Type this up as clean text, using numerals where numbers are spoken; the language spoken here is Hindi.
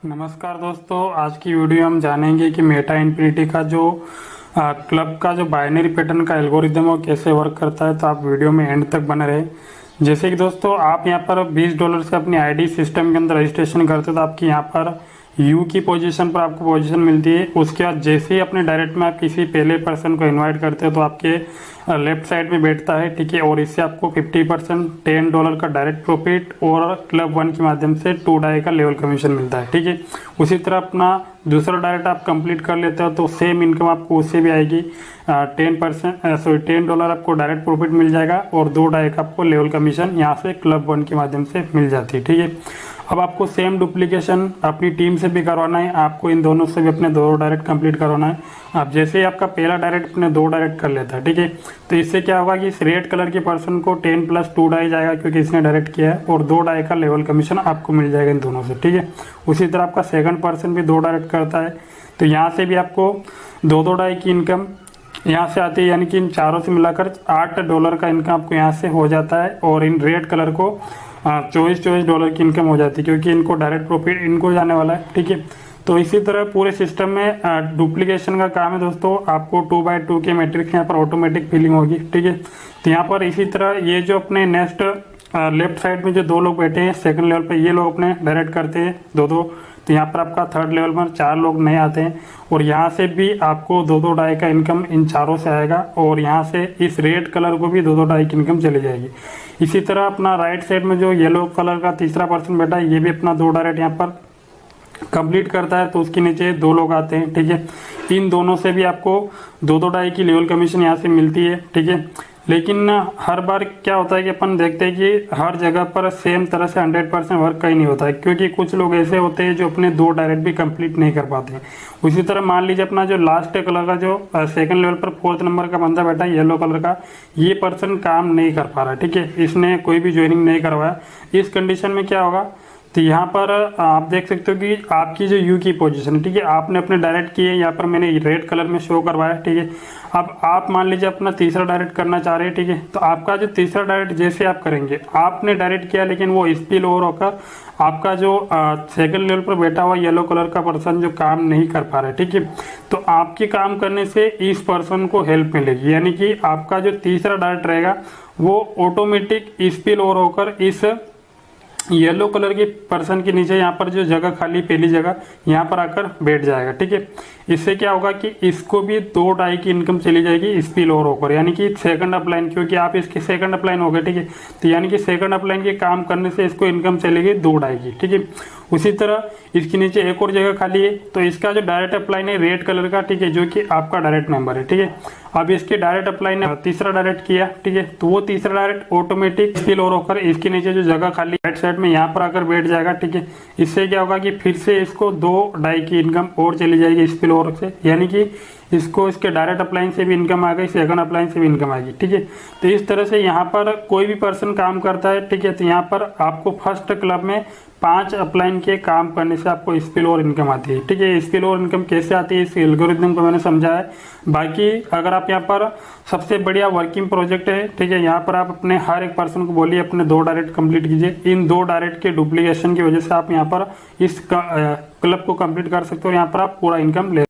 नमस्कार दोस्तों, आज की वीडियो हम जानेंगे कि मेटा इन्फिनिटी का जो क्लब का जो बाइनरी पैटर्न का एल्गोरिदम वो कैसे वर्क करता है। तो आप वीडियो में एंड तक बने रहे। जैसे कि दोस्तों आप यहाँ पर $20 से अपनी आईडी सिस्टम के अंदर रजिस्ट्रेशन करते हो तो आपकी यहाँ पर यू की पोजीशन पर आपको पोजीशन मिलती है। उसके बाद जैसे ही अपने डायरेक्ट में आप किसी पहले पर्सन को इनवाइट करते हो तो आपके लेफ्ट साइड में बैठता है, ठीक है। और इससे आपको 50% $10 का डायरेक्ट प्रॉफिट और क्लब 1 के माध्यम से 2 डाई का लेवल कमीशन मिलता है, ठीक है। उसी तरह अपना दूसरा डायरेक्ट आप कंप्लीट कर लेते हो तो सेम इनकम आपको उससे भी आएगी। $10 आपको डायरेक्ट प्रॉफिट मिल जाएगा और 2 डाई का आपको लेवल कमीशन यहाँ से क्लब 1 के माध्यम से मिल जाती है, ठीक है। अब आपको सेम डुप्लीकेशन अपनी टीम से भी करवाना है, आपको इन दोनों से भी अपने 2 डायरेक्ट कंप्लीट करवाना है। अब जैसे ही आपका पहला डायरेक्ट अपने 2 डायरेक्ट कर लेता है, ठीक है, तो इससे क्या होगा कि इस रेड कलर के पर्सन को 10+2 डाई जाएगा क्योंकि इसने डायरेक्ट किया है और 2 डाई का लेवल कमीशन आपको मिल जाएगा इन दोनों से, ठीक है। उसी तरह आपका सेकंड पर्सन भी 2 डायरेक्ट करता है तो यहाँ से भी आपको 2 डाई की इनकम यहाँ से आती है, यानी कि इन चारों से मिलाकर $8 का इनकम आपको यहाँ से हो जाता है। और इन रेड कलर को $24 की इनकम हो जाती है क्योंकि इनको डायरेक्ट प्रॉफिट इनको जाने वाला है, ठीक है। तो इसी तरह पूरे सिस्टम में डुप्लीकेशन का काम है दोस्तों। आपको 2x2 के मैट्रिक्स यहाँ पर ऑटोमेटिक फिलिंग होगी, ठीक है। तो यहाँ पर इसी तरह ये जो अपने नेक्स्ट लेफ्ट साइड में जो 2 लोग बैठे हैं सेकंड लेवल पे, ये लोग अपने डायरेक्ट करते हैं 2-2। तो यहाँ पर आपका थर्ड लेवल पर 4 लोग नए आते हैं और यहाँ से भी आपको 2-2 डाई का इनकम इन चारों से आएगा और यहाँ से इस रेड कलर को भी 2-2 डाई की इनकम चली जाएगी। इसी तरह अपना राइट साइड में जो येलो कलर का तीसरा पर्सन बैठा है ये भी अपना 2 डायरेक्ट यहाँ पर कंप्लीट करता है तो उसके नीचे 2 लोग आते हैं, ठीक है। इन दोनों से भी आपको 2-2 डाई की लेवल कमीशन यहाँ से मिलती है, ठीक है। लेकिन हर बार क्या होता है कि अपन देखते हैं कि हर जगह पर सेम तरह से 100% वर्क कहीं नहीं होता है क्योंकि कुछ लोग ऐसे होते हैं जो अपने 2 डायरेक्ट भी कंप्लीट नहीं कर पाते हैं। उसी तरह मान लीजिए अपना जो लास्ट कलर का जो सेकंड लेवल पर 4th नंबर का बंदा बैठा है येलो कलर का, ये पर्सन काम नहीं कर पा रहा, ठीक है। इसने कोई भी ज्वाइनिंग नहीं करवाया। इस कंडीशन में क्या होगा तो यहाँ पर आप देख सकते हो कि आपकी जो यू की पोजीशन है, ठीक है, आपने अपने डायरेक्ट किए, यहाँ पर मैंने रेड कलर में शो करवाया, ठीक है। अब आप मान लीजिए अपना तीसरा डायरेक्ट करना चाह रहे हैं, ठीक है। तो आपका जो तीसरा डायरेक्ट जैसे आप करेंगे, आपने डायरेक्ट किया लेकिन वो स्पिल ओवर होकर आपका जो सेकंड लेवल पर बैठा हुआ येलो कलर का पर्सन जो काम नहीं कर पा रहा है, ठीक है, तो आपके काम करने से इस पर्सन को हेल्प मिलेगी, यानी कि आपका जो तीसरा डायरेक्ट रहेगा वो ऑटोमेटिक स्पिल ओवर होकर इस येलो कलर के पर्सन के नीचे यहाँ पर जो जगह खाली पहली जगह यहाँ पर आकर बैठ जाएगा, ठीक है। इससे क्या होगा कि इसको भी 2 डाई की इनकम चली जाएगी स्पिल ओवर होकर, यानी कि सेकंड अपलाइन, क्योंकि आप इसके सेकंड अपलाइन हो गए, ठीक है। तो यानी कि सेकंड अपलाइन के काम करने से इसको इनकम चलेगी 2 डाई की, ठीक है। उसी तरह इसके नीचे एक और जगह खाली है तो इसका जो डायरेक्ट अपलाइन है रेड कलर का, ठीक है, जो कि आपका डायरेक्ट नंबर है, ठीक है। अब इसके डायरेक्ट अपलाइन ने तीसरा डायरेक्ट किया, ठीक है, तो वो तीसरा डायरेक्ट ऑटोमेटिक स्पिल ओवर होकर इसके नीचे जो जगह खाली राइट साइड में यहाँ पर आकर बैठ जाएगा, ठीक है। इससे क्या होगा कि फिर से इसको 2 डाई की इनकम और चली जाएगी स्पिल ओवर से, यानी कि इसको इसके डायरेक्ट अपलाइन से भी इनकम आ गई, सेकंड अपलाइन से भी इनकम आएगी, ठीक है। तो इस तरह से यहाँ पर कोई भी पर्सन काम करता है, ठीक है, तो यहाँ पर आपको फर्स्ट क्लब में 5 अपलाइन के काम करने से आपको स्पिल ओवर इनकम आती है, ठीक है। स्पिल ओवर इनकम कैसे आती है इस एल्गोरिथम को मैंने समझा है। बाकी अगर आप यहाँ पर सबसे बढ़िया वर्किंग प्रोजेक्ट है, ठीक है, यहाँ पर आप अपने हर एक पर्सन को बोलिए अपने 2 डायरेक्ट कंप्लीट कीजिए। इन 2 डायरेक्ट के डुप्लीकेशन की वजह से आप यहाँ पर इस क्लब को कंप्लीट कर सकते हो, यहाँ पर आप पूरा इनकम ले